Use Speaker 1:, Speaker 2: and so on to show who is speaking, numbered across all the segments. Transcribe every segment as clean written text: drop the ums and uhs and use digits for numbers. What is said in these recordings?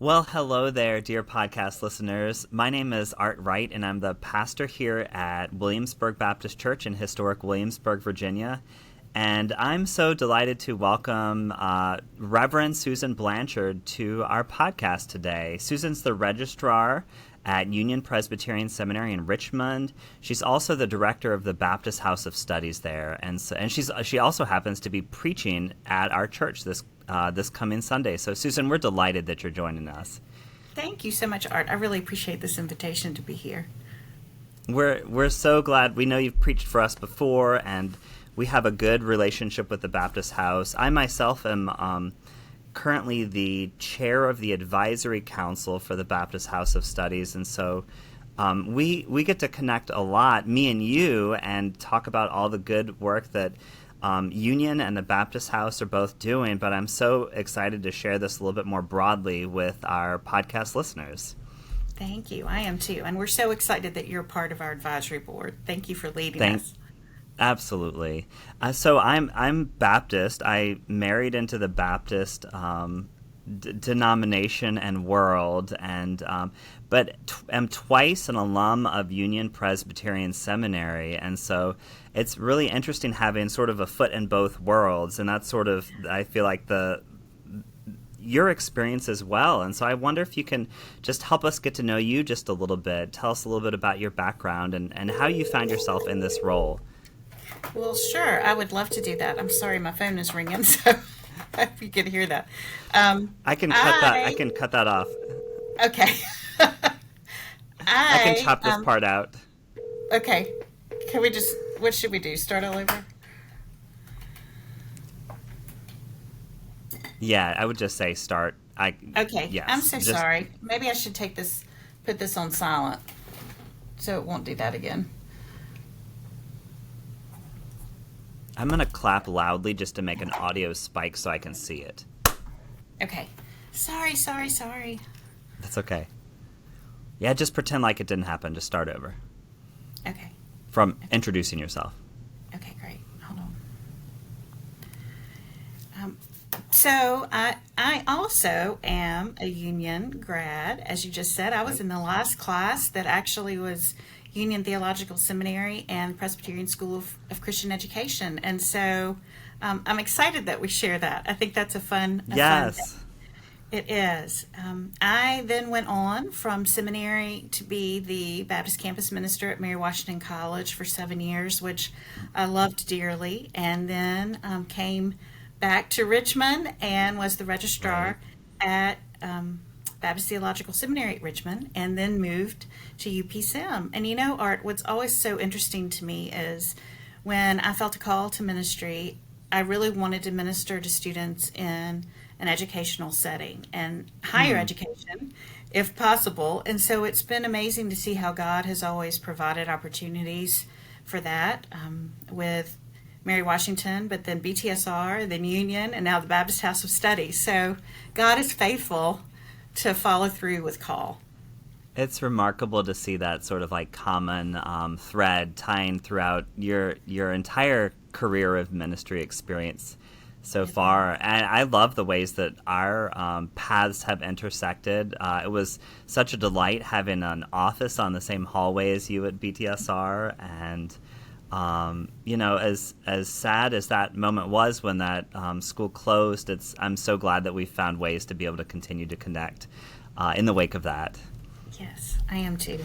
Speaker 1: Well, hello there, dear podcast listeners. My name is Art Wright, and I'm the pastor here at Williamsburg Baptist Church in historic Williamsburg, Virginia. And I'm so delighted to welcome Reverend Susan Blanchard to our podcast today. Susan's the registrar at Union Presbyterian Seminary in Richmond. She's also the director of the Baptist House of Studies there, and she also happens to be preaching at our church this coming Sunday. So, Susan, we're delighted that you're joining us.
Speaker 2: Thank you so much, Art. I really appreciate this invitation to be here.
Speaker 1: We're so glad. We know you've preached for us before, and we have a good relationship with the Baptist House. I myself am currently the chair of the advisory council for the Baptist House of Studies, and so we get to connect a lot, me and you, and talk about all the good work that Union and the Baptist House are both doing. But I'm so excited to share this a little bit more broadly with our podcast listeners.
Speaker 2: Thank you. I am too, and we're so excited that you're part of our advisory board. Thank you for leading us.
Speaker 1: Absolutely. So I'm Baptist. I married into the Baptist denomination and world, and but am twice an alum of Union Presbyterian Seminary, and so it's really interesting having sort of a foot in both worlds, and that's sort of, I feel like, your experience as well. And so I wonder if you can just help us get to know you just a little bit. Tell us a little bit about your background and how you found yourself in this role.
Speaker 2: Well, sure. I would love to do that. I'm sorry, my phone is ringing, so I hope you can hear that.
Speaker 1: I can cut that off.
Speaker 2: Okay.
Speaker 1: I can chop this part out.
Speaker 2: Okay. What should we do? Start all over?
Speaker 1: Yeah, I would just say start.
Speaker 2: Okay.
Speaker 1: Yes,
Speaker 2: I'm so sorry. Maybe I should put this on silent so it won't do that again.
Speaker 1: I'm going to clap loudly just to make an audio spike so I can see it.
Speaker 2: Okay. Sorry.
Speaker 1: That's okay. Yeah, just pretend like it didn't happen. Just start over.
Speaker 2: Okay.
Speaker 1: From introducing yourself.
Speaker 2: Okay, great. Hold on. So I also am a Union grad, as you just said. I was in the last class that actually was Union Theological Seminary and Presbyterian School of Christian Education. And so I'm excited that we share that. I think that's a fun
Speaker 1: Yes.
Speaker 2: thing. It is. I then went on from seminary to be the Baptist campus minister at Mary Washington College for 7 years, which I loved dearly, and then came back to Richmond and was the registrar at Baptist Theological Seminary at Richmond, and then moved to UPSem. And you know, Art, what's always so interesting to me is when I felt a call to ministry, I really wanted to minister to students in an educational setting and higher education, if possible. And so it's been amazing to see how God has always provided opportunities for that with Mary Washington, but then BTSR, then Union, and now the Baptist House of Studies. So God is faithful to follow through with call.
Speaker 1: It's remarkable to see that sort of like common thread tying throughout your entire career of ministry experience so far. And I love the ways that our paths have intersected. It was such a delight having an office on the same hallway as you at BTSR. And, as sad as that moment was when that school closed, I'm so glad that we found ways to be able to continue to connect in the wake of that.
Speaker 2: Yes, I am too.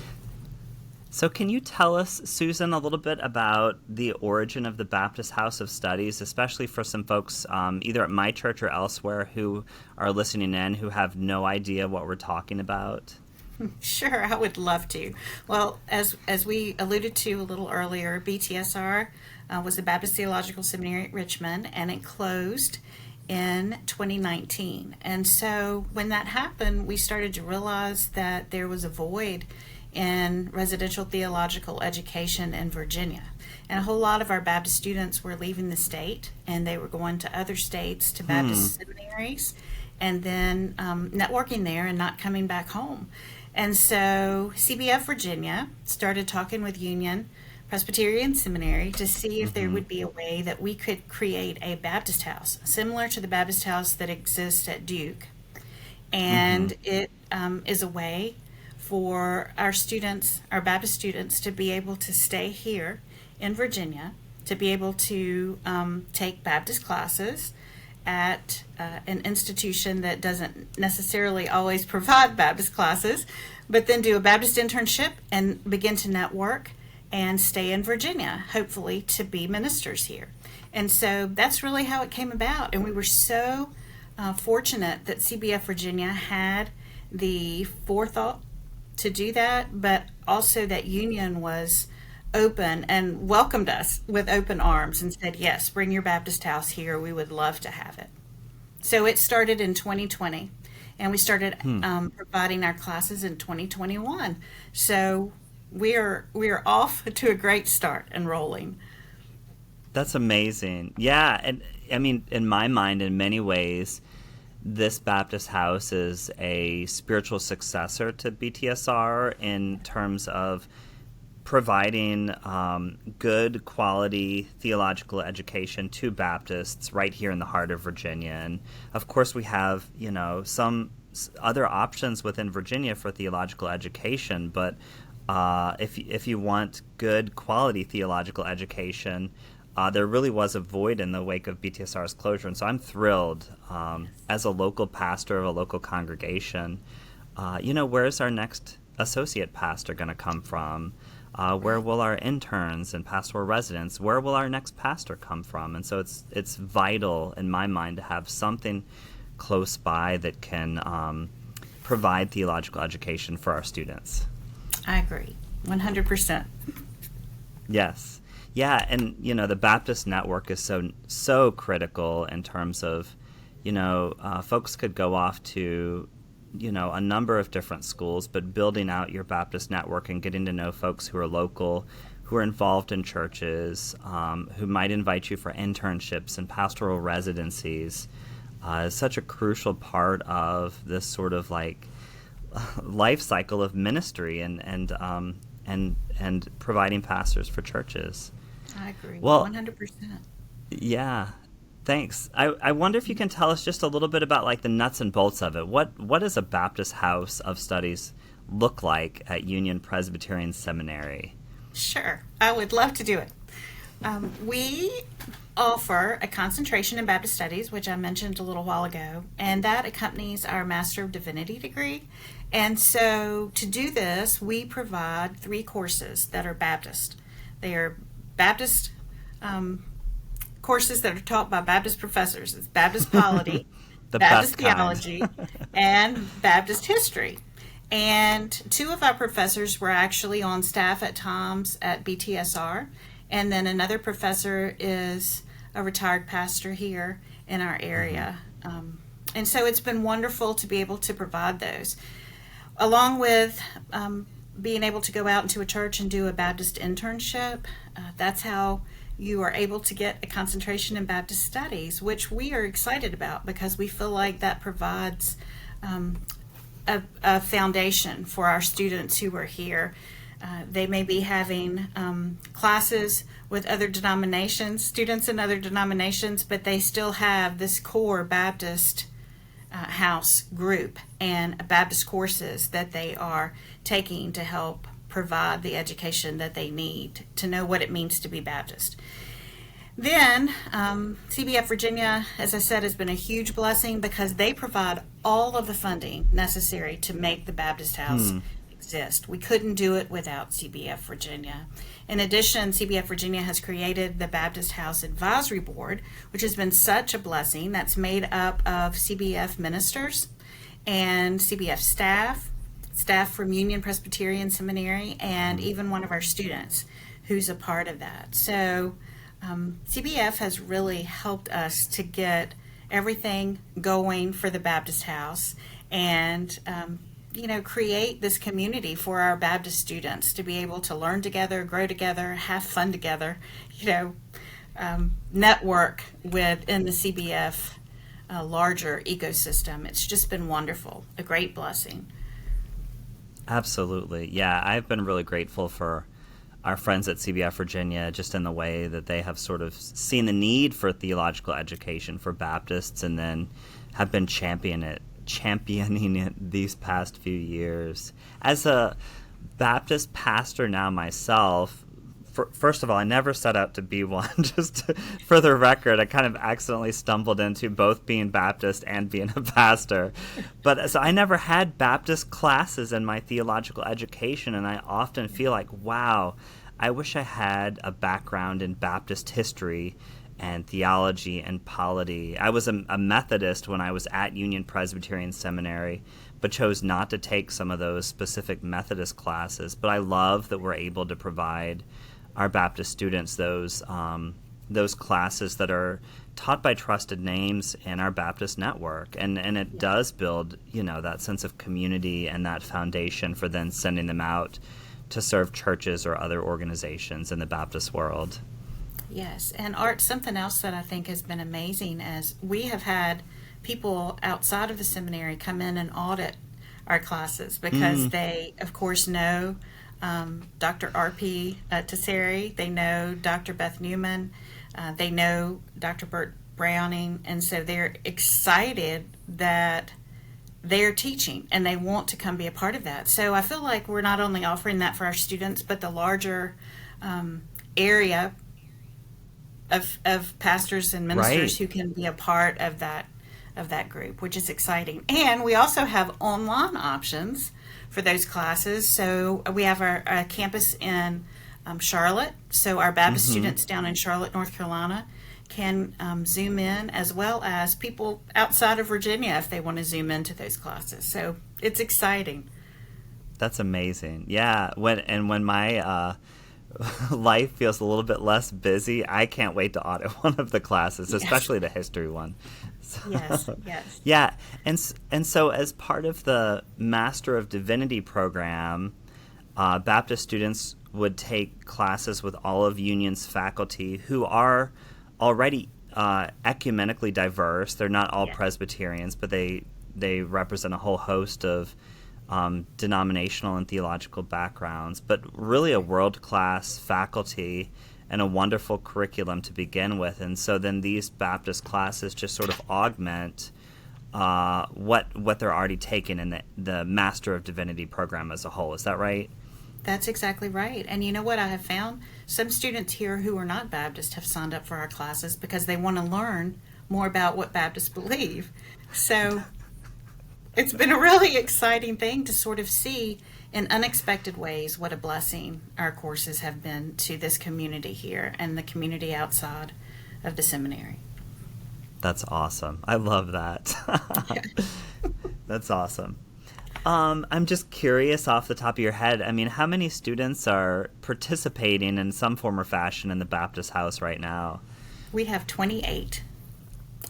Speaker 1: So can you tell us, Susan, a little bit about the origin of the Baptist House of Studies, especially for some folks either at my church or elsewhere who are listening in who have no idea what we're talking about?
Speaker 2: Sure, I would love to. Well, as we alluded to a little earlier, BTSR was the Baptist Theological Seminary at Richmond, and it closed in 2019. And so when that happened, we started to realize that there was a void in residential theological education in Virginia. And a whole lot of our Baptist students were leaving the state, and they were going to other states to Baptist seminaries, and then networking there and not coming back home. And so CBF Virginia started talking with Union Presbyterian Seminary to see if there would be a way that we could create a Baptist house, similar to the Baptist house that exists at Duke. and it is a way for our students, our Baptist students, to be able to stay here in Virginia, to be able to take Baptist classes at an institution that doesn't necessarily always provide Baptist classes, but then do a Baptist internship and begin to network and stay in Virginia, hopefully to be ministers here. And so that's really how it came about. And we were so fortunate that CBF Virginia had the forethought to do that, but also that Union was open and welcomed us with open arms and said, yes, bring your Baptist house here. We would love to have it. So it started in 2020, and we started providing our classes in 2021. So we are off to a great start and rolling.
Speaker 1: That's amazing. Yeah, and I mean, in my mind, in many ways, this Baptist house is a spiritual successor to BTSR in terms of providing good quality theological education to Baptists right here in the heart of Virginia. And of course we have, some other options within Virginia for theological education, but if you want good quality theological education, there really was a void in the wake of BTSR's closure. And so I'm thrilled as a local pastor of a local congregation, where's our next associate pastor going to come from? Where will our interns and pastoral residents, where will our next pastor come from? And so it's vital in my mind to have something close by that can provide theological education for our students.
Speaker 2: I agree, 100%.
Speaker 1: Yes. Yeah, and the Baptist network is so critical in terms of, folks could go off to, a number of different schools, but building out your Baptist network and getting to know folks who are local, who are involved in churches, who might invite you for internships and pastoral residencies, is such a crucial part of this sort of like life cycle of ministry and providing pastors for churches.
Speaker 2: I agree,
Speaker 1: well,
Speaker 2: 100%.
Speaker 1: Yeah, thanks. I wonder if you can tell us just a little bit about like the nuts and bolts of it. What does a Baptist house of studies look like at Union Presbyterian Seminary?
Speaker 2: Sure, I would love to do it. We offer a concentration in Baptist Studies, which I mentioned a little while ago, and that accompanies our Master of Divinity degree. And so to do this, we provide 3 courses that are Baptist. They are Baptist courses that are taught by Baptist professors. It's Baptist polity, Baptist theology, and Baptist history. And 2 of our professors were actually on staff at times at BTSR, and then another professor is a retired pastor here in our area. And so it's been wonderful to be able to provide those, along with being able to go out into a church and do a Baptist internship. That's how you are able to get a concentration in Baptist studies, which we are excited about because we feel like that provides a foundation for our students who are here. They may be having classes with other denominations, students in other denominations, but they still have this core Baptist house group and Baptist courses that they are taking to help provide the education that they need to know what it means to be Baptist. Then CBF Virginia, as I said, has been a huge blessing because they provide all of the funding necessary to make the Baptist house exist. We couldn't do it without CBF Virginia. In addition, CBF Virginia has created the Baptist House Advisory Board, which has been such a blessing. That's made up of CBF ministers and CBF staff from Union Presbyterian Seminary, and even one of our students who's a part of that. So CBF has really helped us to get everything going for the Baptist House and create this community for our Baptist students to be able to learn together, grow together, have fun together, network within the CBF larger ecosystem. It's just been wonderful, a great blessing.
Speaker 1: Absolutely. Yeah, I've been really grateful for our friends at CBF Virginia, just in the way that they have sort of seen the need for theological education for Baptists and then have been championing championing it these past few years. As a Baptist pastor now myself, first of all, I never set out to be one. For the record, I kind of accidentally stumbled into both being Baptist and being a pastor. But so I never had Baptist classes in my theological education, and I often feel like, wow, I wish I had a background in Baptist history and theology and polity. I was a Methodist when I was at Union Presbyterian Seminary, but chose not to take some of those specific Methodist classes. But I love that we're able to provide our Baptist students those classes that are taught by trusted names in our Baptist network, and it does build that sense of community and that foundation for then sending them out to serve churches or other organizations in the Baptist world.
Speaker 2: Yes, and Art, something else that I think has been amazing is we have had people outside of the seminary come in and audit our classes because they, of course, know Dr. R.P. Tesseri, they know Dr. Beth Newman, they know Dr. Bert Browning, and so they're excited that they're teaching and they want to come be a part of that. So I feel like we're not only offering that for our students, but the larger area of pastors and ministers who can be a part of that group, which is exciting. And we also have online options for those classes. So we have our campus in Charlotte. So our Baptist students down in Charlotte, North Carolina, can Zoom in, as well as people outside of Virginia if they want to Zoom into those classes. So it's exciting.
Speaker 1: That's amazing. Yeah. When my life feels a little bit less busy, I can't wait to audit one of the classes, especially the history one. So,
Speaker 2: yes.
Speaker 1: Yeah, and so as part of the Master of Divinity program, Baptist students would take classes with all of Union's faculty who are already ecumenically diverse. They're not all Presbyterians, but they represent a whole host of denominational and theological backgrounds, but really a world-class faculty and a wonderful curriculum to begin with. And so then these Baptist classes just sort of augment what they're already taking in the Master of Divinity program as a whole. Is that right?
Speaker 2: That's exactly right. And you know what I have found? Some students here who are not Baptist have signed up for our classes because they want to learn more about what Baptists believe. So it's been a really exciting thing to sort of see in unexpected ways what a blessing our courses have been to this community here and the community outside of the seminary.
Speaker 1: That's awesome. I love that. That's awesome. I'm just curious off the top of your head, I mean, how many students are participating in some form or fashion in the Baptist house right now?
Speaker 2: We have 28.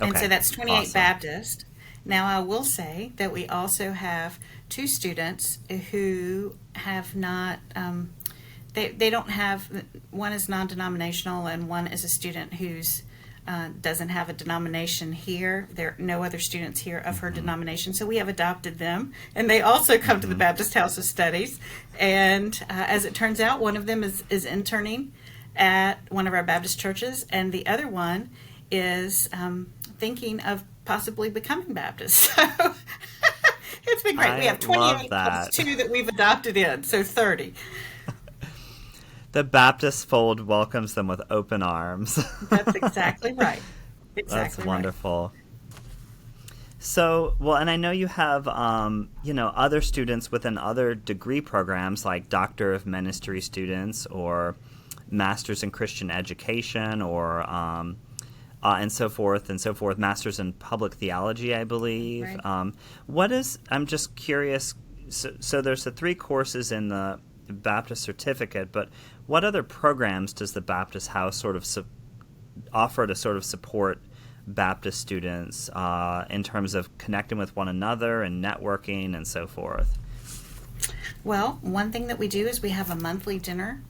Speaker 2: And
Speaker 1: Okay.
Speaker 2: so that's 28
Speaker 1: Awesome.
Speaker 2: Baptist. Now, I will say that we also have two students who have not, they don't have, one is non-denominational and one is a student who's doesn't have a denomination here. There are no other students here of her denomination, so we have adopted them, and they also come to the Baptist House of Studies. And as it turns out, one of them is interning at one of our Baptist churches, and the other one is thinking of possibly becoming Baptist. So it's been great. We have 28 plus 2 that we've adopted in, so 30.
Speaker 1: The Baptist fold welcomes them with open arms.
Speaker 2: That's exactly right.
Speaker 1: That's wonderful. So, well, and I know you have, other students within other degree programs like Doctor of Ministry students or Masters in Christian Education or and so forth, Masters in Public Theology, I believe. Right. I'm just curious, so there's the 3 courses in the Baptist certificate, but what other programs does the Baptist House sort of offer to sort of support Baptist students in terms of connecting with one another and networking and so forth?
Speaker 2: Well, one thing that we do is we have a monthly dinner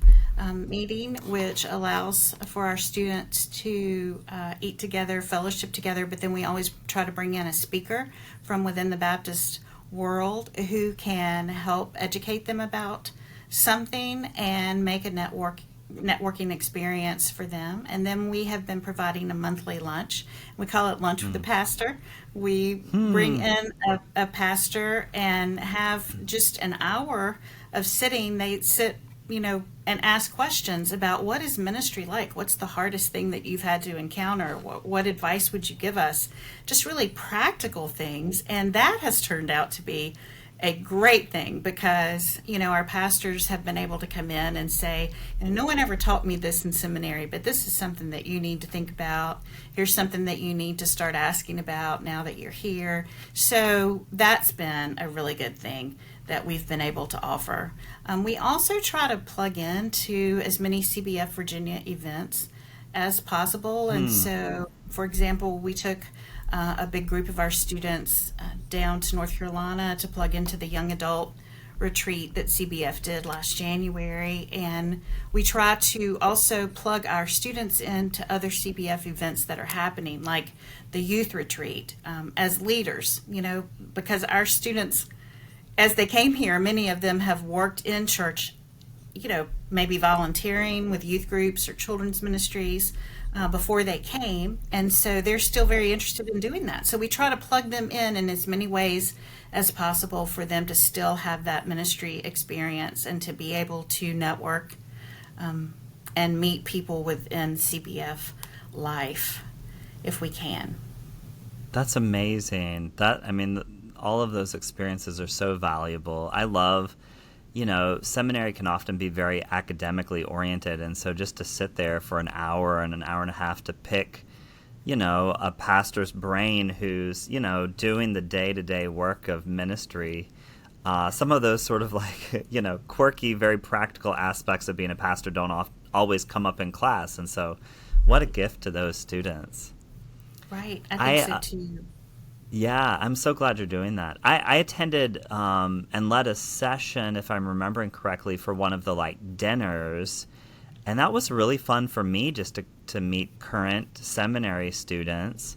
Speaker 2: meeting, which allows for our students to eat together, fellowship together, but then we always try to bring in a speaker from within the Baptist world who can help educate them about something and make a networking experience for them. And then we have been providing a monthly lunch. We call it Lunch with the Pastor. We bring in a pastor and have just an hour of sitting. They sit, and ask questions about what is ministry like? What's the hardest thing that you've had to encounter? What advice would you give us? Just really practical things. And that has turned out to be a great thing because, our pastors have been able to come in and say, no one ever taught me this in seminary, but this is something that you need to think about. Here's something that you need to start asking about now that you're here. So that's been a really good thing that we've been able to offer. We also try to plug into as many CBF Virginia events as possible. And so, for example, we took a big group of our students down to North Carolina to plug into the young adult retreat that CBF did last January. And we try to also plug our students into other CBF events that are happening, like the youth retreat, as leaders, because our students, as they came here, many of them have worked in church, maybe volunteering with youth groups or children's ministries before they came. And so they're still very interested in doing that. So we try to plug them in as many ways as possible for them to still have that ministry experience and to be able to network and meet people within CBF life if we can.
Speaker 1: That's amazing. All of those experiences are so valuable. I love, seminary can often be very academically oriented. And so just to sit there for an hour and a half to pick, a pastor's brain who's, doing the day-to-day work of ministry, some of those sort of like, quirky, very practical aspects of being a pastor don't always come up in class. And so what a gift to those students.
Speaker 2: Right. I think so too.
Speaker 1: Yeah, I'm so glad you're doing that. I attended and led a session, if I'm remembering correctly, for one of the dinners, and that was really fun for me just to meet current seminary students.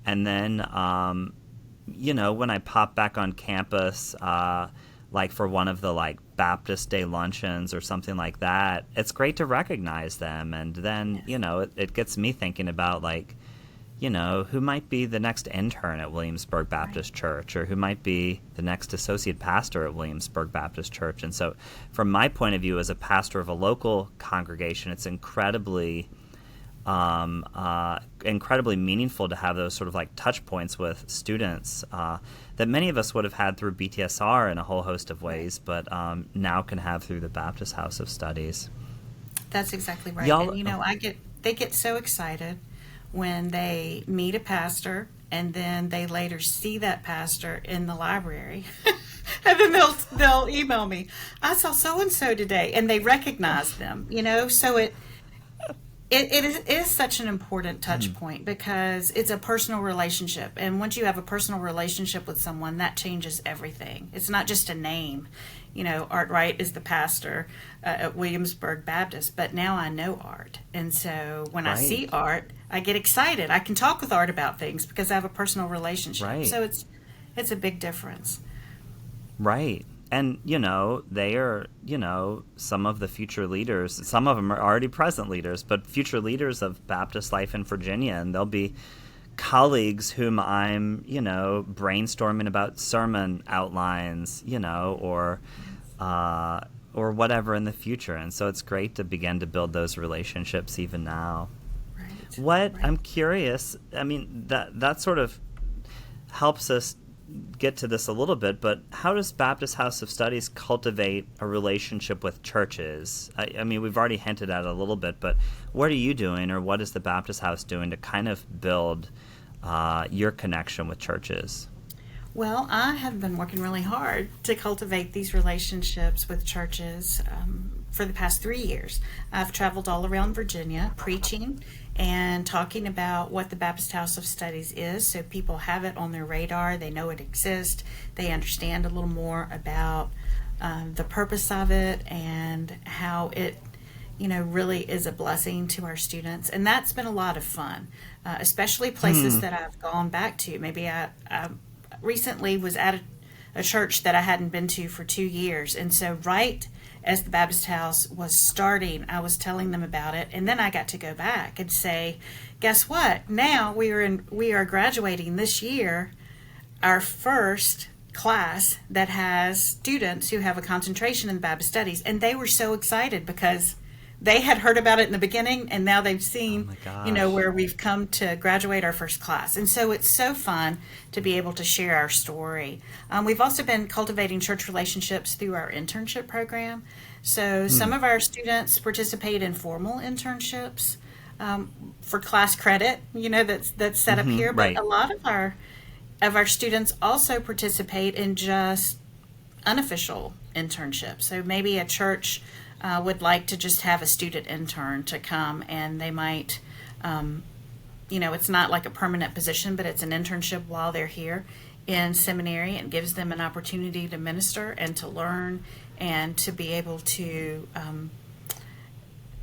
Speaker 1: And then, when I pop back on campus, for one of the Baptist Day luncheons or something like that, it's great to recognize them. And then, it gets me thinking about who might be the next intern at Williamsburg Baptist Church, or who might be the next associate pastor at Williamsburg Baptist Church. And so from my point of view as a pastor of a local congregation, it's incredibly meaningful to have those sort of touch points with students that many of us would have had through BTSR in a whole host of ways, but now can have through the Baptist House of Studies.
Speaker 2: That's exactly right.
Speaker 1: Y'all,
Speaker 2: and they get so excited when they meet a pastor and then they later see that pastor in the library. And then they'll email me, I saw so-and-so today, and they recognize them, so it is such an important touch point because it's a personal relationship. And once you have a personal relationship with someone, that changes everything. It's not just a name. Art Wright is the pastor at Williamsburg Baptist, but now I know Art. And so when I see Art, I get excited. I can talk with Art about things because I have a personal relationship.
Speaker 1: Right.
Speaker 2: So it's a big difference.
Speaker 1: Right. And, they are, some of the future leaders. Some of them are already present leaders, but future leaders of Baptist life in Virginia. And they'll be colleagues whom I'm, brainstorming about sermon outlines, or whatever in the future. And so it's great to begin to build those relationships even now. Right. I'm curious, that sort of helps us get to this a little bit, but how does Baptist House of Studies cultivate a relationship with churches? We've already hinted at it a little bit, but what are you doing, or what is the Baptist House doing to kind of build your connection with churches?
Speaker 2: Well, I have been working really hard to cultivate these relationships with churches for the past 3 years. I've traveled all around Virginia preaching and talking about what the Baptist House of Studies is, so people have it on their radar, they know it exists, they understand a little more about the purpose of it and how it really is a blessing to our students. And that's been a lot of fun, especially places that I've gone back to. Maybe I recently was at a church that I hadn't been to for 2 years, and so right as the Baptist House was starting, I was telling them about it, and then I got to go back and say, guess what? Now we are graduating this year, our first class that has students who have a concentration in Baptist studies, and they were so excited because they had heard about it in the beginning, and now they've seen,
Speaker 1: Oh my gosh.
Speaker 2: where we've come to graduate our first class. And so it's so fun to be able to share our story. We've also been cultivating church relationships through our internship program. So some of our students participate in formal internships for class credit, that's set up here. But
Speaker 1: Right.
Speaker 2: a lot of our students also participate in just unofficial internships. So maybe a church would like to just have a student intern to come, and they might, it's not like a permanent position, but it's an internship while they're here in seminary, and gives them an opportunity to minister and to learn and to be able to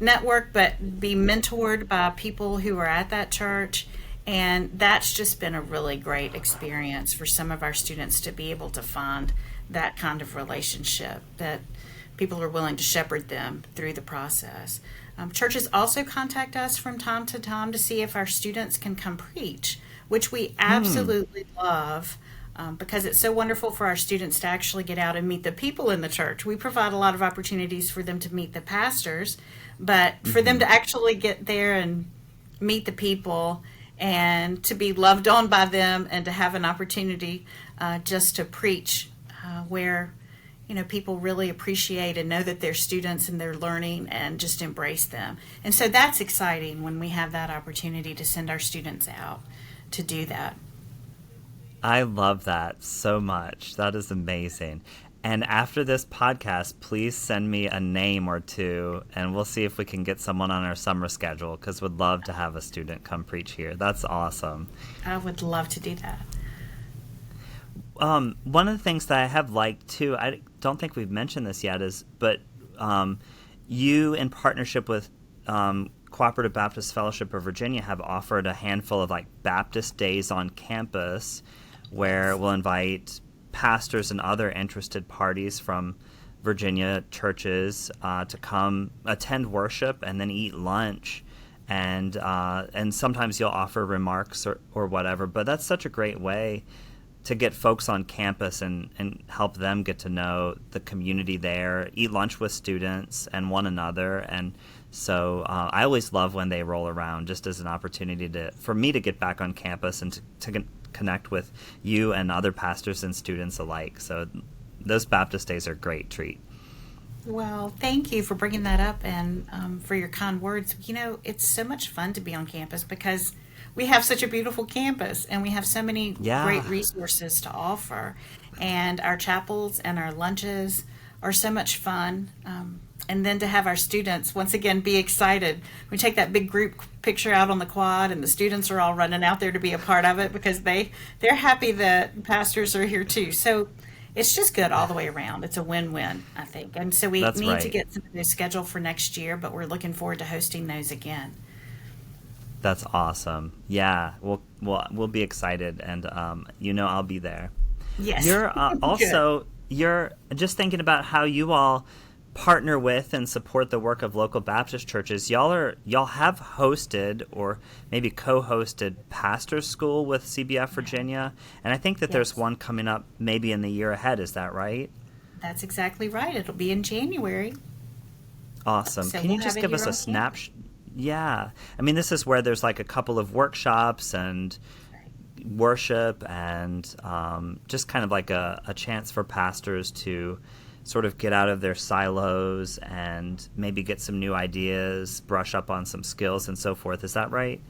Speaker 2: network, but be mentored by people who are at that church. And that's just been a really great experience for some of our students to be able to find that kind of relationship, that people are willing to shepherd them through the process. Churches also contact us from time to time to see if our students can come preach, which we absolutely love, because it's so wonderful for our students to actually get out and meet the people in the church. We provide a lot of opportunities for them to meet the pastors, but for them to actually get there and meet the people and to be loved on by them and to have an opportunity just to preach where people really appreciate and know that they're students and they're learning and just embrace them. And so that's exciting when we have that opportunity to send our students out to do that.
Speaker 1: I love that so much. That is amazing. And after this podcast, please send me a name or two, and we'll see if we can get someone on our summer schedule, because we'd love to have a student come preach here. That's awesome.
Speaker 2: I would love to do that.
Speaker 1: One of the things that I have liked too, I don't think we've mentioned this yet, but you, in partnership with Cooperative Baptist Fellowship of Virginia, have offered a handful of Baptist days on campus, where we'll invite pastors and other interested parties from Virginia churches to come attend worship and then eat lunch, and sometimes you'll offer remarks or whatever. But that's such a great way to get folks on campus and help them get to know the community there, eat lunch with students and one another. And so I always love when they roll around, just as an opportunity for me to get back on campus and to connect with you and other pastors and students alike. So those Baptist days are a great treat.
Speaker 2: Well, thank you for bringing that up and for your kind words. It's so much fun to be on campus because we have such a beautiful campus and we have so many great resources to offer. And our chapels and our lunches are so much fun. And then to have our students, once again, be excited. We take that big group picture out on the quad, and the students are all running out there to be a part of it because they're happy that pastors are here too. So it's just good all the way around. It's a win-win, I think. And so we need to get some of those scheduled for next year, but we're looking forward to hosting those again.
Speaker 1: That's awesome. Yeah, we'll be excited, and I'll be there.
Speaker 2: Yes.
Speaker 1: You're also you're just thinking about how you all partner with and support the work of local Baptist churches. Y'all have hosted or maybe co-hosted pastor school with CBF Virginia, and I think that there's one coming up maybe in the year ahead. Is that right?
Speaker 2: That's exactly right. It'll be in January.
Speaker 1: Awesome.
Speaker 2: So
Speaker 1: Can you just give us a snapshot? Yeah. I mean, this is where there's a couple of workshops and worship and just kind of a chance for pastors to sort of get out of their silos and maybe get some new ideas, brush up on some skills and so forth. Is that right?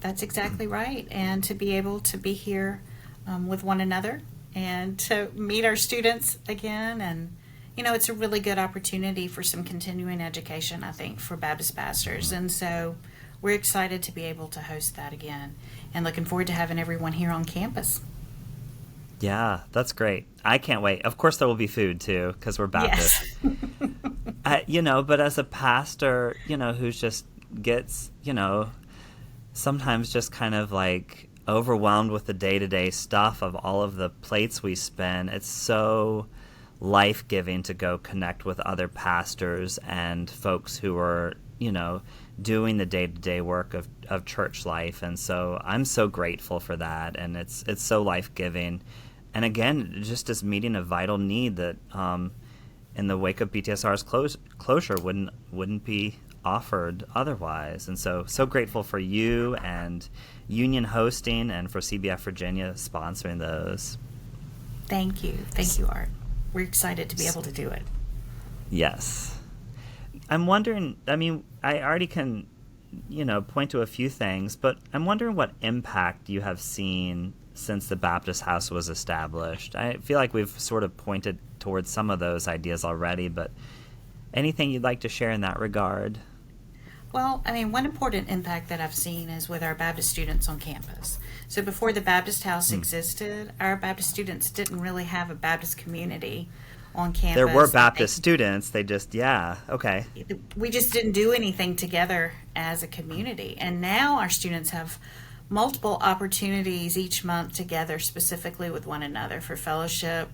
Speaker 2: That's exactly right. And to be able to be here with one another and to meet our students again. And, it's a really good opportunity for some continuing education, I think, for Baptist pastors. And so we're excited to be able to host that again and looking forward to having everyone here on campus.
Speaker 1: Yeah, that's great. I can't wait. Of course, there will be food, too, because we're Baptist.
Speaker 2: Yes.
Speaker 1: But as a pastor, who just gets, sometimes just kind of overwhelmed with the day-to-day stuff of all of the plates we spin, it's so life-giving to go connect with other pastors and folks who are, doing the day-to-day work of church life. And so I'm so grateful for that, and it's so life-giving. And again, just as meeting a vital need that in the wake of BTSR's closure wouldn't be offered otherwise. And so grateful for you and Union hosting and for CBF Virginia sponsoring those.
Speaker 2: Thank you, Art. We're excited to be able to do it.
Speaker 1: Yes. I'm wondering, I already can, point to a few things, but I'm wondering what impact you have seen since the Baptist House was established. I feel like we've sort of pointed towards some of those ideas already, but anything you'd like to share in that regard?
Speaker 2: Well, one important impact that I've seen is with our Baptist students on campus. So before the Baptist House existed, our Baptist students didn't really have a Baptist community on campus.
Speaker 1: There were Baptist students, they just, okay.
Speaker 2: We just didn't do anything together as a community. And now our students have multiple opportunities each month together, specifically with one another for fellowship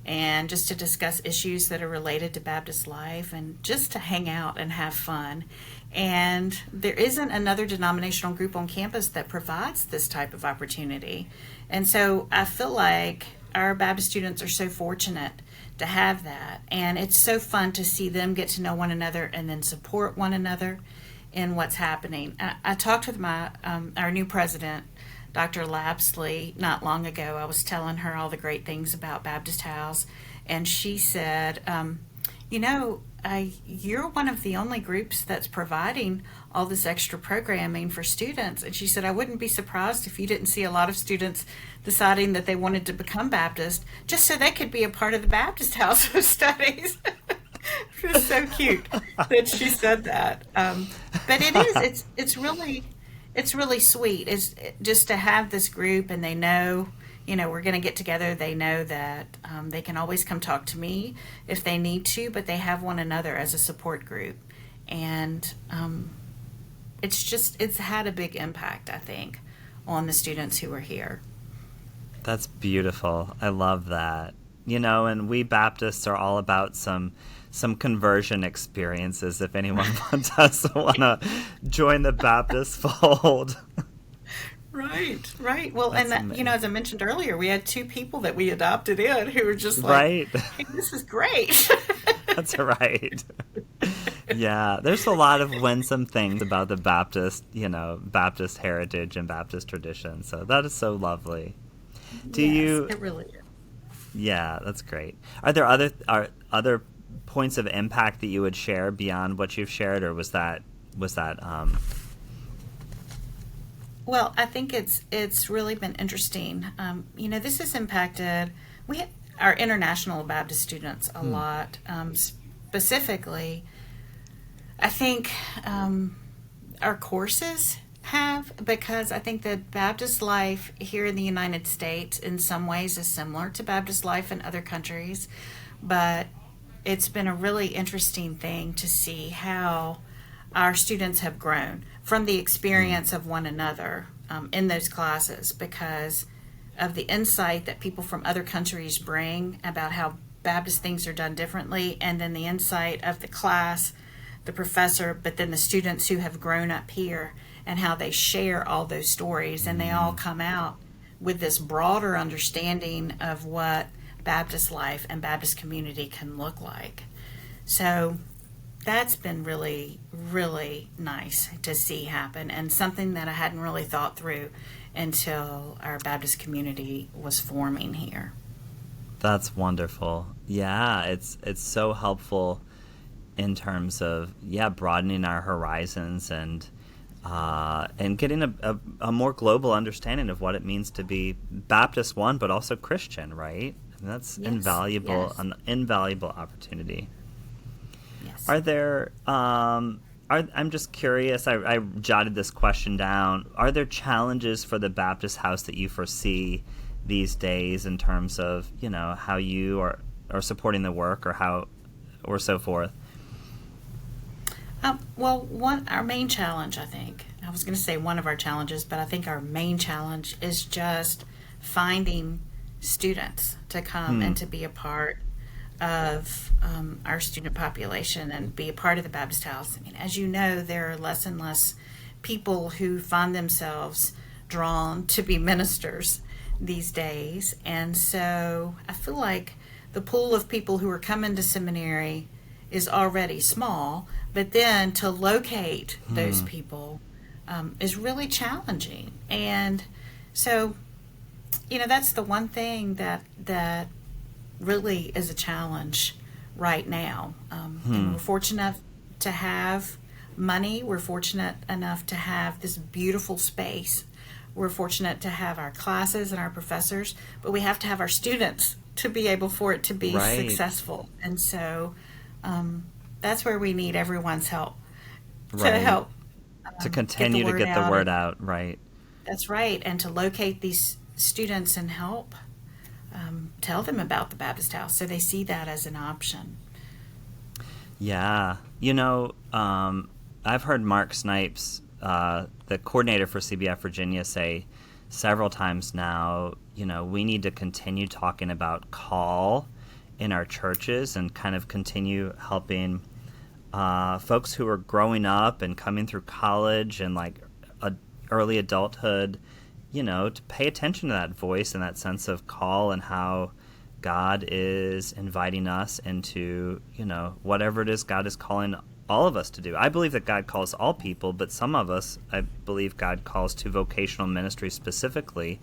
Speaker 2: and just to discuss issues that are related to Baptist life and just to hang out and have fun. And there isn't another denominational group on campus that provides this type of opportunity. And so I feel like our Baptist students are so fortunate to have that. And it's so fun to see them get to know one another and then support one another in what's happening. I talked with our new president, Dr. Lapsley, not long ago. I was telling her all the great things about Baptist House, and she said, you're one of the only groups that's providing all this extra programming for students. And she said, I wouldn't be surprised if you didn't see a lot of students deciding that they wanted to become Baptist just so they could be a part of the Baptist House of Studies. It was so cute that she said that. But it's really sweet. It's just to have this group, and they know, we're going to get together. They know that they can always come talk to me if they need to, but they have one another as a support group. And it's had a big impact, I think, on the students who are here.
Speaker 1: That's beautiful. I love that. And we Baptists are all about some conversion experiences if anyone does want to join the Baptist fold.
Speaker 2: Right. Well, that's and as I mentioned earlier, we had 2 people that we adopted in who were just like, hey, this is great.
Speaker 1: That's right. Yeah, there's a lot of winsome things about the Baptist, Baptist heritage and Baptist tradition. So that is so lovely.
Speaker 2: It really is.
Speaker 1: Yeah, that's great. Are there other points of impact that you would share beyond what you've shared, or was that
Speaker 2: Well, I think it's really been interesting. This has impacted our international Baptist students a lot. Specifically, I think our courses have, because I think that Baptist life here in the United States in some ways is similar to Baptist life in other countries, but it's been a really interesting thing to see how our students have grown from the experience of one another in those classes, because of the insight that people from other countries bring about how Baptist things are done differently, and then the insight of the class, the professor, but then the students who have grown up here and how they share all those stories, and they all come out with this broader understanding of what Baptist life and Baptist community can look like. So that's been really, really nice to see happen, and something that I hadn't really thought through until our Baptist community was forming here.
Speaker 1: That's wonderful. Yeah, it's so helpful in terms of broadening our horizons and getting a more global understanding of what it means to be Baptist one, but also Christian, right? And that's invaluable, an invaluable opportunity.
Speaker 2: Yes.
Speaker 1: Are there? I'm just curious. I jotted this question down. Are there challenges for the Baptist House that you foresee these days in terms of how you are supporting the work, or so forth?
Speaker 2: Well, our main challenge, I think, I was going to say one of our challenges, but I think our main challenge is just finding students to come and to be a part of our student population and be a part of the Baptist House. I mean, as you know, there are less and less people who find themselves drawn to be ministers these days. And so I feel like the pool of people who are coming to seminary is already small, but then to locate those people is really challenging. And so, that's the one thing that really is a challenge right now. And we're fortunate to have money. We're fortunate enough to have this beautiful space. We're fortunate to have our classes and our professors, but we have to have our students to be able for it to be successful. And so that's where we need everyone's help to help
Speaker 1: to continue to get the word out. Right.
Speaker 2: That's right. And to locate these students and help tell them about the Baptist House so they see that as an option.
Speaker 1: Yeah. I've heard Mark Snipes, the coordinator for CBF Virginia, say several times now, we need to continue talking about call in our churches and kind of continue helping folks who are growing up and coming through college and like early adulthood, to pay attention to that voice and that sense of call and how God is inviting us into, whatever it is God is calling all of us to do. I believe that God calls all people, but some of us, I believe God calls to vocational ministry specifically.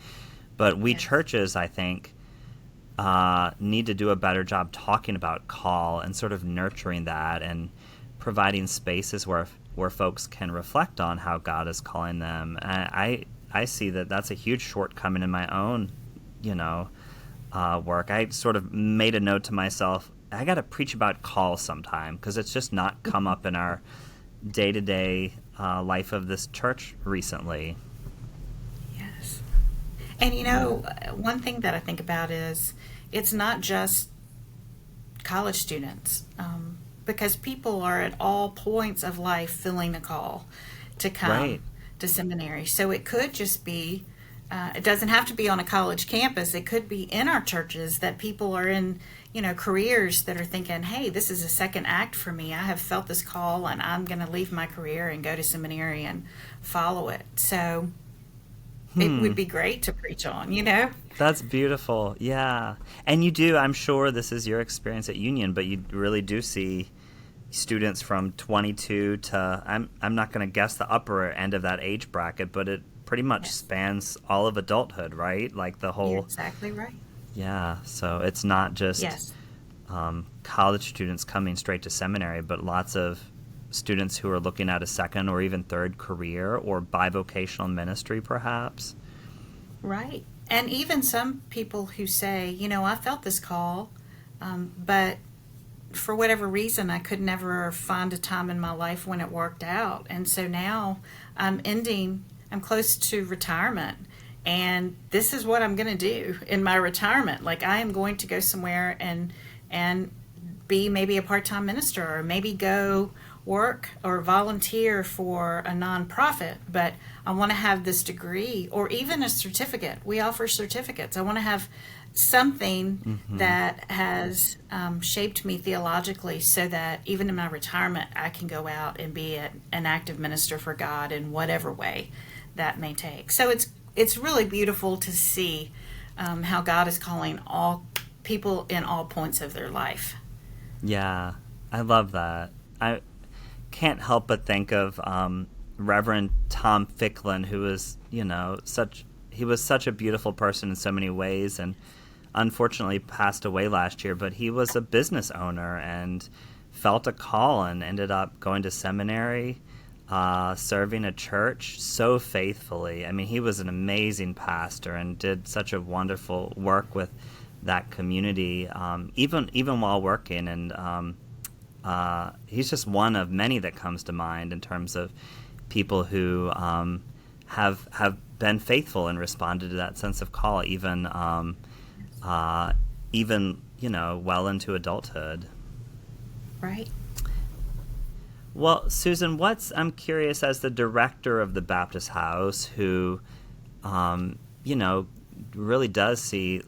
Speaker 1: But we churches, I think, need to do a better job talking about call and sort of nurturing that and providing spaces where folks can reflect on how God is calling them. And I see that that's a huge shortcoming in my own, work. I sort of made a note to myself, I got to preach about call sometime because it's just not come up in our day-to-day life of this church recently.
Speaker 2: Yes. And one thing that I think about is it's not just college students, because people are at all points of life feeling a call to come to seminary. So it could just be, it doesn't have to be on a college campus. It could be in our churches that people are in, careers that are thinking, hey, this is a second act for me. I have felt this call and I'm going to leave my career and go to seminary and follow it. So it would be great to preach on,
Speaker 1: That's beautiful. Yeah. And you do, I'm sure this is your experience at Union, but you really do see students from 22 to, I'm not going to guess the upper end of that age bracket, but it pretty much spans all of adulthood, right? Like the whole...
Speaker 2: You're exactly right.
Speaker 1: Yeah. So it's not just college students coming straight to seminary, but lots of students who are looking at a second or even third career or bivocational ministry, perhaps.
Speaker 2: Right. And even some people who say, I felt this call, but for whatever reason, I could never find a time in my life when it worked out. And so now I'm close to retirement. And this is what I'm going to do in my retirement. Like I am going to go somewhere and be maybe a part-time minister or maybe go work or volunteer for a nonprofit, but I want to have this degree or even a certificate. We offer certificates. I want to have something that has shaped me theologically so that even in my retirement, I can go out and be an active minister for God in whatever way that may take. So it's really beautiful to see how God is calling all people in all points of their life.
Speaker 1: Yeah, I love that. I can't help but think of Reverend Tom Ficklin, who was, he was such a beautiful person in so many ways and unfortunately passed away last year, but he was a business owner and felt a call and ended up going to seminary, serving a church so faithfully. I mean, he was an amazing pastor and did such a wonderful work with that community, even while working. And he's just one of many that comes to mind in terms of people who have been faithful and responded to that sense of call, even well into adulthood.
Speaker 2: Right.
Speaker 1: Well, Susan, I'm curious, as the director of the Baptist House, who, really does see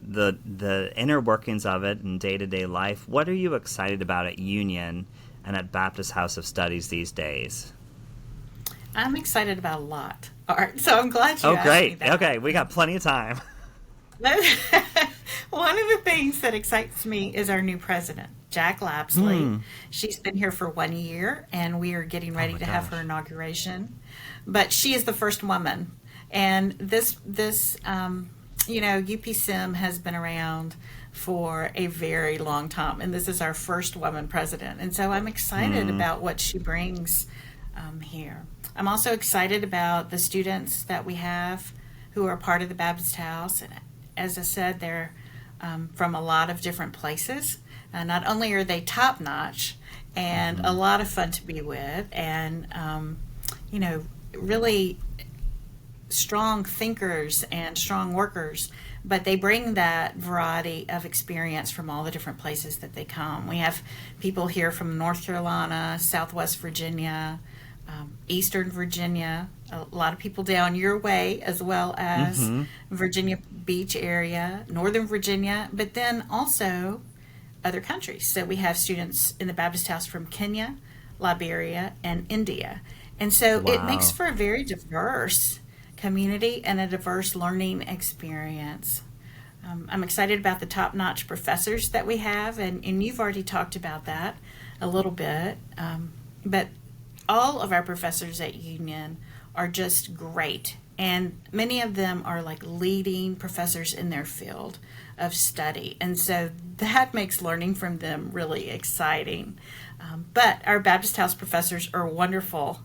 Speaker 1: the inner workings of it and day-to-day life, what are you excited about at Union and at Baptist House of Studies these days?
Speaker 2: I'm excited about a lot, Art. So I'm glad you
Speaker 1: Oh,
Speaker 2: asked me
Speaker 1: great.
Speaker 2: that.
Speaker 1: Okay, we got plenty of time.
Speaker 2: One of the things that excites me is our new president, Jack Lapsley. She's been here for 1 year, and we are getting ready to have her inauguration. But she is the first woman, and this UPSem has been around for a very long time, and this is our first woman president. And so I'm excited about what she brings here. I'm also excited about the students that we have who are part of the Baptist House. And as I said, they're from a lot of different places. Not only are they top notch and a lot of fun to be with, and really strong thinkers and strong workers, but they bring that variety of experience from all the different places that they come. We have people here from North Carolina, Southwest Virginia, Eastern Virginia, a lot of people down your way, as well as Virginia Beach area, Northern Virginia, but then also other countries. So we have students in the Baptist House from Kenya, Liberia, and India. And so it makes for a very diverse community and a diverse learning experience. I'm excited about the top-notch professors that we have, and you've already talked about that a little bit. But all of our professors at Union are just great, and many of them are like leading professors in their field of study, and so that makes learning from them really exciting. But our Baptist House professors are wonderful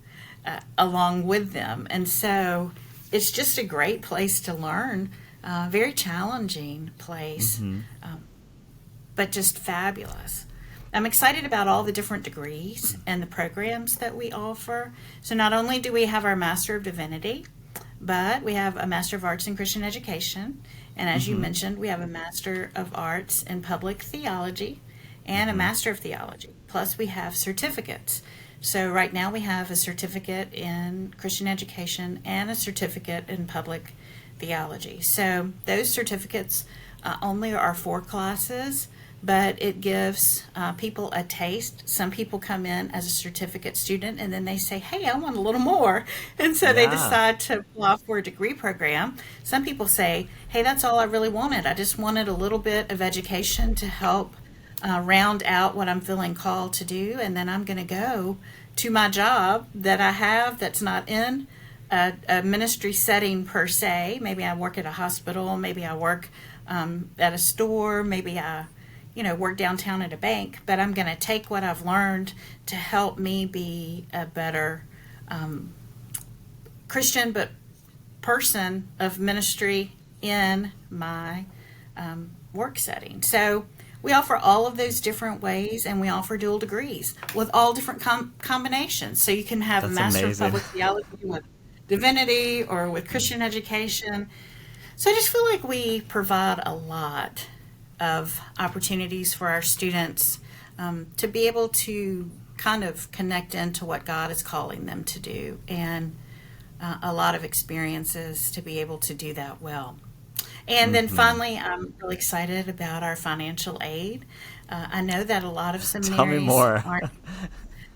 Speaker 2: along with them, and so it's just a great place to learn, very challenging place, but just fabulous. I'm excited about all the different degrees and the programs that we offer. So not only do we have our Master of Divinity, but we have a Master of Arts in Christian Education. And as you mentioned, we have a Master of Arts in Public Theology and a Master of Theology. Plus we have certificates. So right now we have a certificate in Christian Education and a certificate in Public Theology. So those certificates only are 4 classes, but it gives people a taste. Some people come in as a certificate student and then they say, hey, I want a little more. And so they decide to apply for a degree program. Some people say, hey, that's all I really wanted. I just wanted a little bit of education to help round out what I'm feeling called to do. And then I'm going to go to my job that I have that's not in a ministry setting per se. Maybe I work at a hospital. Maybe I work at a store. Maybe I work downtown at a bank, but I'm going to take what I've learned to help me be a better Christian, but person of ministry in my work setting. So we offer all of those different ways, and we offer dual degrees with all different combinations. So you can have a Master of Public Theology with Divinity or with Christian Education. So I just feel like we provide a lot of opportunities for our students to be able to kind of connect into what God is calling them to do, and a lot of experiences to be able to do that well. And then finally, I'm really excited about our financial aid. I know that a lot of seminaries aren't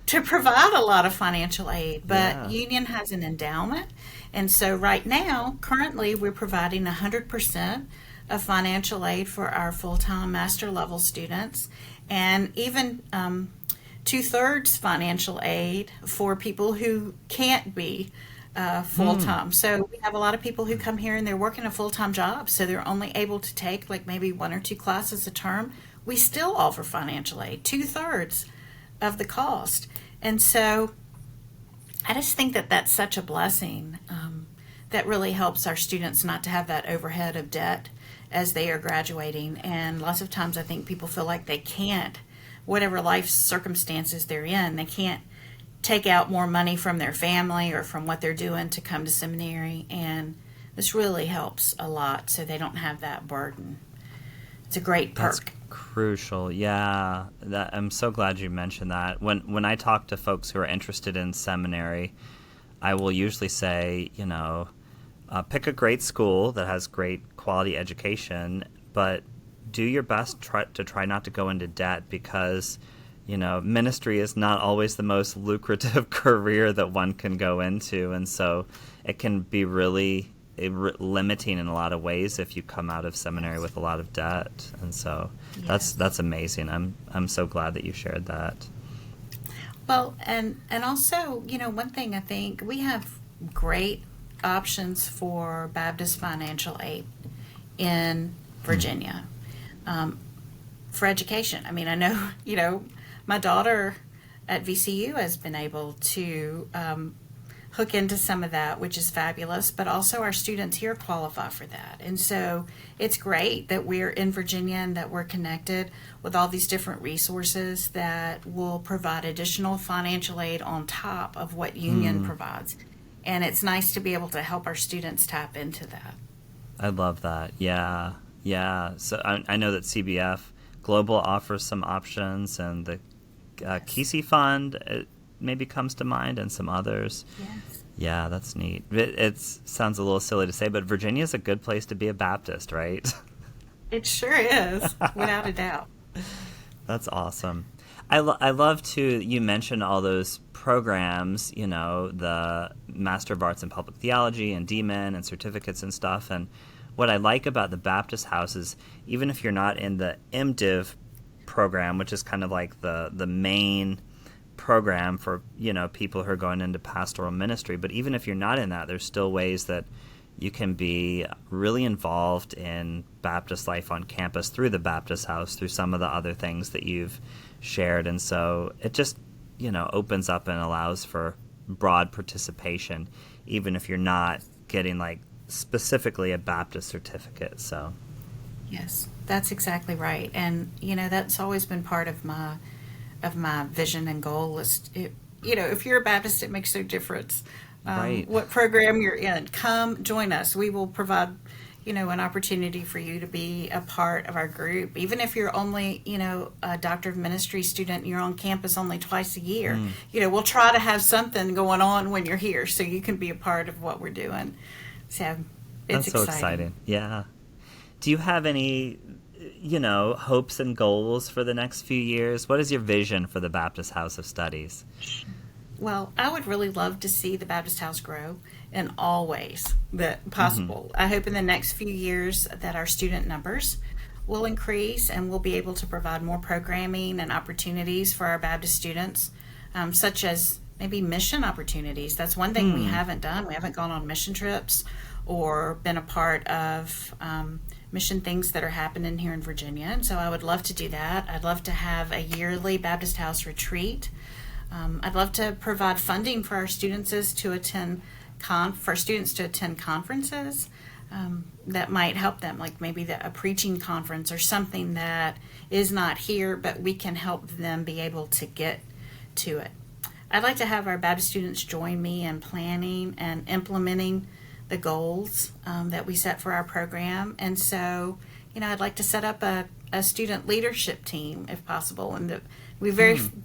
Speaker 2: to provide a lot of financial aid, but Union has an endowment. And so right now, currently, we're providing 100% of financial aid for our full-time master level students, and even 2/3 financial aid for people who can't be full-time. So we have a lot of people who come here and they're working a full-time job, so they're only able to take like maybe 1 or 2 classes a term. We still offer financial aid, 2/3 of the cost. And so I just think that that's such a blessing that really helps our students not to have that overhead of debt as they are graduating. And lots of times I think people feel like they can't, whatever life circumstances they're in, they can't take out more money from their family or from what they're doing to come to seminary. And this really helps a lot so they don't have that burden. It's a great perk.
Speaker 1: That's crucial. Yeah, I'm so glad you mentioned that. When I talk to folks who are interested in seminary, I will usually say, pick a great school that has great quality education, but do your best to try not to go into debt, because ministry is not always the most lucrative career that one can go into, and so it can be really limiting in a lot of ways if you come out of seminary with a lot of debt. And so that's amazing. I'm so glad that you shared that.
Speaker 2: Well, and also, one thing, I think we have great options for Baptist financial aid in Virginia, for education. I mean, I know, my daughter at VCU has been able to hook into some of that, which is fabulous, but also our students here qualify for that. And so it's great that we're in Virginia and that we're connected with all these different resources that will provide additional financial aid on top of what Union provides. And it's nice to be able to help our students tap into that.
Speaker 1: I love that. Yeah. So I know that CBF Global offers some options, and the Kesey Fund maybe comes to mind, and some others.
Speaker 2: Yes.
Speaker 1: Yeah, that's neat. It sounds a little silly to say, but Virginia is a good place to be a Baptist, right?
Speaker 2: It sure is, without a doubt.
Speaker 1: That's awesome. I love to, you mentioned all those programs, the Master of Arts in Public Theology and DMin and certificates and stuff. And what I like about the Baptist House is, even if you're not in the MDiv program, which is kind of like the main program for people who are going into pastoral ministry, but even if you're not in that, there's still ways that you can be really involved in Baptist life on campus through the Baptist House, through some of the other things that you've shared. And so it just opens up and allows for broad participation, even if you're not getting like specifically a Baptist certificate. So
Speaker 2: yes, that's exactly right. And that's always been part of my vision and goal is, if you're a Baptist, it makes no difference
Speaker 1: right.
Speaker 2: what program you're in. Come join us. We will provide, an opportunity for you to be a part of our group. Even if you're only, a Doctor of Ministry student and you're on campus only twice a year, we'll try to have something going on when you're here so you can be a part of what we're doing. So it's
Speaker 1: That's so exciting. Yeah. Do you have any hopes and goals for the next few years? What is your vision for the Baptist House of Studies?
Speaker 2: Well, I would really love to see the Baptist House grow in all ways that possible. I hope in the next few years that our student numbers will increase and we'll be able to provide more programming and opportunities for our Baptist students, such as maybe mission opportunities. That's one thing we haven't done. We haven't gone on mission trips or been a part of mission things that are happening here in Virginia. And so I would love to do that. I'd love to have a yearly Baptist House retreat. I'd love to provide funding for our students to attend conferences that might help them, like maybe a preaching conference or something that is not here, but we can help them be able to get to it. I'd like to have our Baptist students join me in planning and implementing the goals that we set for our program. And so, I'd like to set up a student leadership team if possible. And we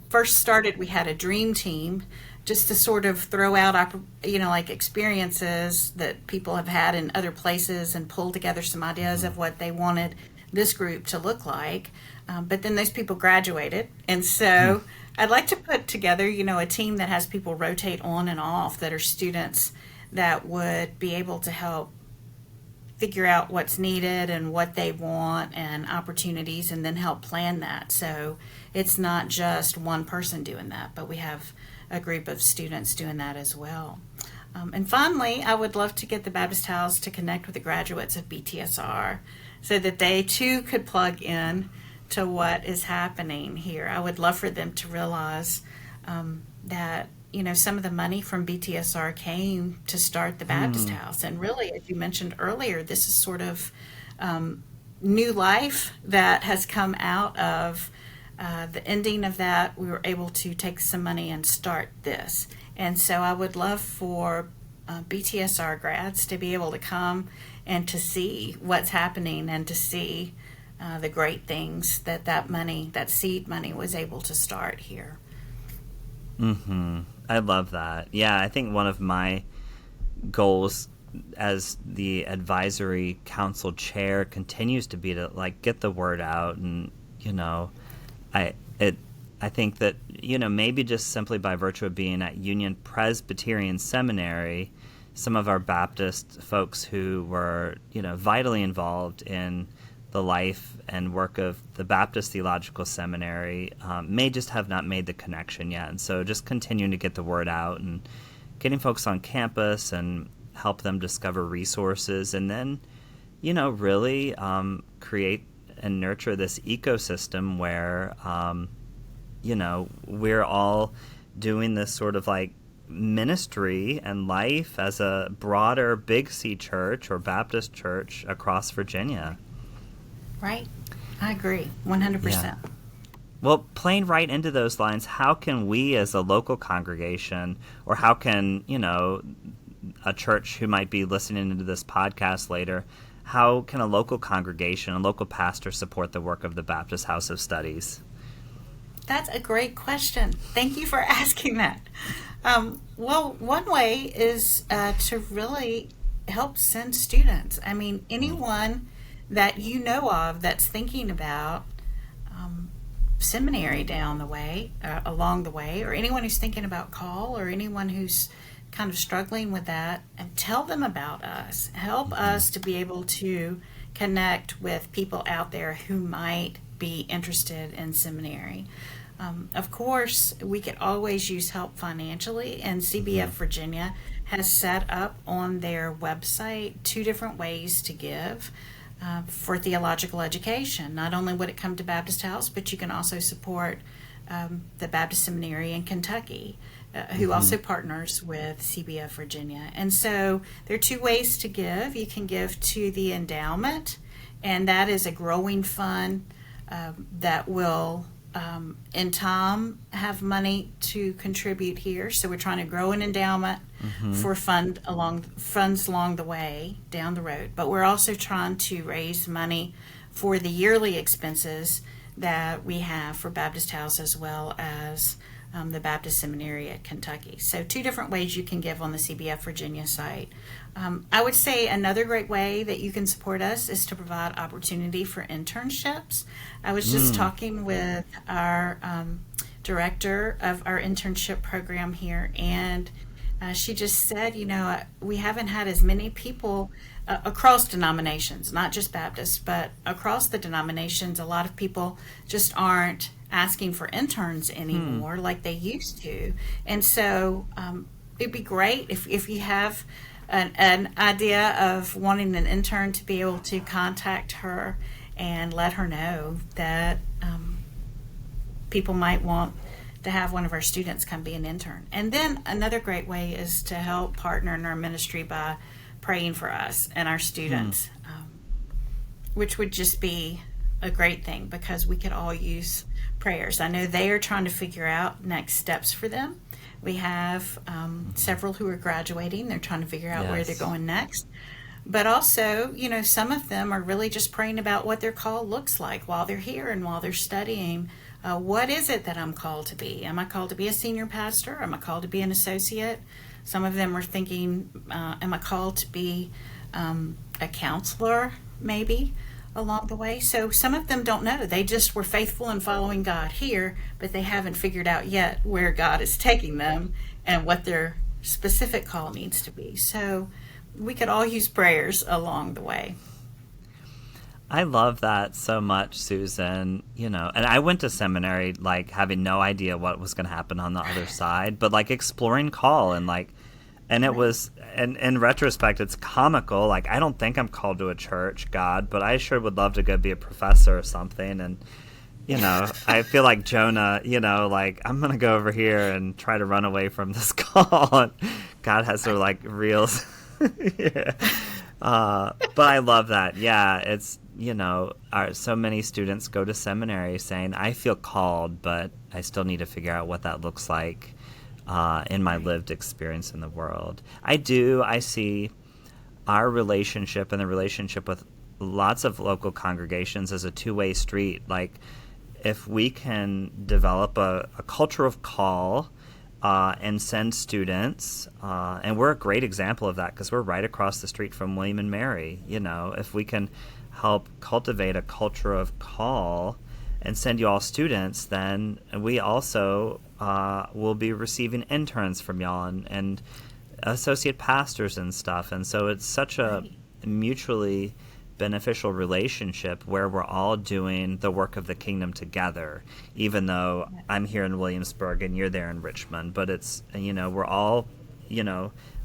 Speaker 2: first started, we had a dream team just to sort of throw out, like experiences that people have had in other places and pull together some ideas of what they wanted this group to look like. But then those people graduated. And so I'd like to put together, a team that has people rotate on and off that are students that would be able to help figure out what's needed and what they want and opportunities, and then help plan that. So it's not just one person doing that, but we have a group of students doing that as well. And finally, I would love to get the Baptist House to connect with the graduates of BTSR so that they too could plug in to what is happening here. I would love for them to realize that some of the money from BTSR came to start the Baptist House. And really, as you mentioned earlier, this is sort of new life that has come out of the ending of that. We were able to take some money and start this. And so I would love for BTSR grads to be able to come and to see what's happening and to see the great things that seed money was able to start here.
Speaker 1: I love that. Yeah, I think one of my goals as the advisory council chair continues to be to like get the word out. And I it I think that maybe just simply by virtue of being at Union Presbyterian Seminary, some of our Baptist folks who were vitally involved in the life and work of the Baptist Theological Seminary may just have not made the connection yet. And so just continuing to get the word out and getting folks on campus and help them discover resources, and then really create and nurture this ecosystem where we're all doing this sort of like ministry and life as a broader Big C church or Baptist church across Virginia.
Speaker 2: Right. I agree 100%.
Speaker 1: Yeah. Well, playing right into those lines, how can we as a local congregation, or how can, a church who might be listening to this podcast later, how can a local congregation, a local pastor support the work of the Baptist House of Studies?
Speaker 2: That's a great question. Thank you for asking that. Well, one way is to really help send students. I mean, anyone that you know of that's thinking about seminary down the way, along the way, or anyone who's thinking about call, or anyone who's kind of struggling with that, and tell them about us. Help us to be able to connect with people out there who might be interested in seminary. Of course, we could always use help financially, and CBF Virginia has set up on their website 2 different ways to give for theological education. Not only would it come to Baptist House, but you can also support the Baptist Seminary in Kentucky, who also partners with CBF Virginia. And so there are 2 ways to give. You can give to the endowment, and that is a growing fund that will in time have money to contribute here. So we're trying to grow an endowment for funds along the way down the road, but we're also trying to raise money for the yearly expenses that we have for Baptist House, as well as the Baptist Seminary at Kentucky. So 2 different ways you can give on the CBF Virginia site. I would say another great way that you can support us is to provide opportunity for internships. I was just talking with our director of our internship program here, and she just said, we haven't had as many people across denominations, not just Baptists, but across the denominations. A lot of people just aren't asking for interns anymore like they used to. And so it'd be great if you have an idea of wanting an intern, to be able to contact her and let her know that people might want to have one of our students come be an intern. And then another great way is to help partner in our ministry by praying for us and our students, which would just be a great thing, because we could all use prayers. I know they are trying to figure out next steps for them. We have several who are graduating. They're trying to figure out where they're going next. But also, some of them are really just praying about what their call looks like while they're here and while they're studying. What is it that I'm called to be? Am I called to be a senior pastor? Am I called to be an associate? Some of them are thinking, am I called to be a counselor, maybe, along the way? So some of them don't know. They just were faithful in following God here, but they haven't figured out yet where God is taking them and what their specific call needs to be. So we could all use prayers along the way.
Speaker 1: I love that so much, Susan. And I went to seminary like having no idea what was going to happen on the other side, but like exploring call and it was, and in retrospect, it's comical. Like, I don't think I'm called to a church, God, but I sure would love to go be a professor or something. And, I feel like Jonah, like, I'm going to go over here and try to run away from this call. And God has to, like, reels. Yeah. But I love that. Yeah, it's, so many students go to seminary saying, I feel called, but I still need to figure out what that looks like in my lived experience in the world. I see our relationship and the relationship with lots of local congregations as a 2-way street. Like, if we can develop a culture of call and send students. And we're a great example of that because we're right across the street from William and Mary. If we can help cultivate a culture of call and send you all students, then we also will be receiving interns from y'all and associate pastors and stuff. And so it's such a mutually beneficial relationship where we're all doing the work of the kingdom together, even though I'm here in Williamsburg and you're there in Richmond. But it's, we're all,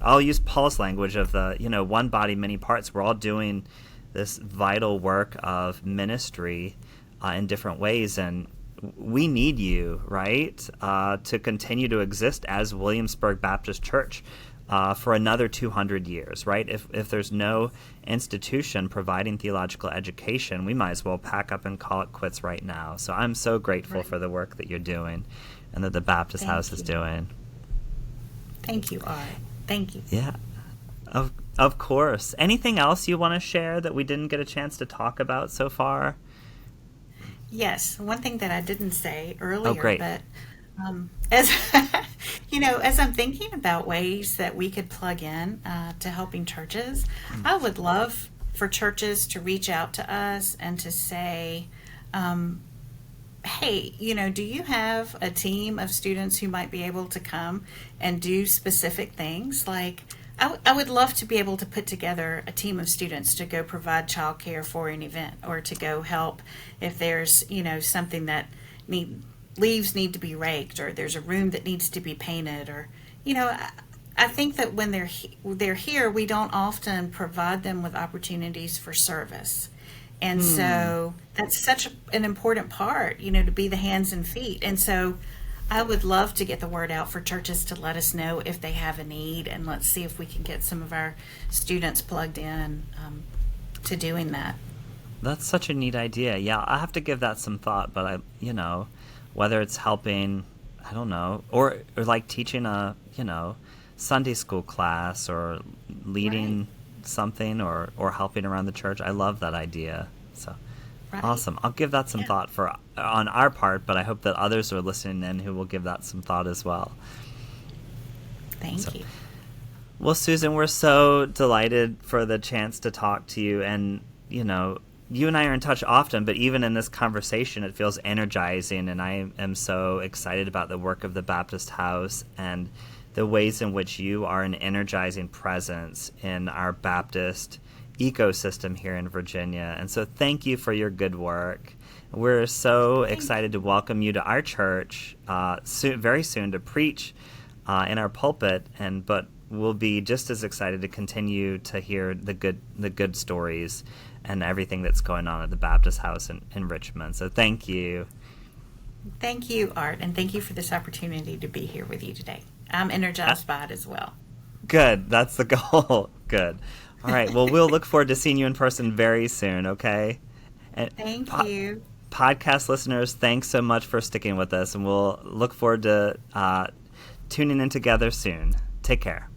Speaker 1: I'll use Paul's language of the, one body, many parts. We're all doing this vital work of ministry in different ways. And we need you, right, to continue to exist as Williamsburg Baptist Church for another 200 years, right? If there's no institution providing theological education, we might as well pack up and call it quits right now. So I'm so grateful for the work that you're doing and that the Baptist House is doing.
Speaker 2: Thank you, Art. Thank you.
Speaker 1: Yeah, of course. Anything else you want to share that we didn't get a chance to talk about so far?
Speaker 2: Yes, one thing that I didn't say earlier,
Speaker 1: great.
Speaker 2: but as as I'm thinking about ways that we could plug in to helping churches, I would love for churches to reach out to us and to say, hey, do you have a team of students who might be able to come and do specific things? Like, I would love to be able to put together a team of students to go provide childcare for an event, or to go help if there's, something that leaves need to be raked, or there's a room that needs to be painted, or, I think that when they're here, we don't often provide them with opportunities for service. And so that's such an important part, to be the hands and feet. And so I would love to get the word out for churches to let us know if they have a need, and let's see if we can get some of our students plugged in to doing that.
Speaker 1: That's such a neat idea. Yeah, I have to give that some thought, but whether it's helping, I don't know, or like teaching a, Sunday school class, or leading something, or helping around the church. I love that idea. So awesome. I'll give that some thought on our part, but I hope that others are listening in who will give that some thought as well.
Speaker 2: Thank you.
Speaker 1: Well, Susan, we're so delighted for the chance to talk to you, and you and I are in touch often, but even in this conversation, it feels energizing, and I am so excited about the work of the Baptist House and the ways in which you are an energizing presence in our Baptist ecosystem here in Virginia. And so thank you for your good work. We're so excited to welcome you to our church very soon to preach in our pulpit, but we'll be just as excited to continue to hear the good stories and everything that's going on at the Baptist House in Richmond. So thank you.
Speaker 2: Thank you, Art, and thank you for this opportunity to be here with you today. I'm energized by it as well.
Speaker 1: Good. That's the goal. Good. All right. Well, we'll look forward to seeing you in person very soon, okay? And
Speaker 2: Thank you.
Speaker 1: Podcast listeners, thanks so much for sticking with us, and we'll look forward to tuning in together soon. Take care.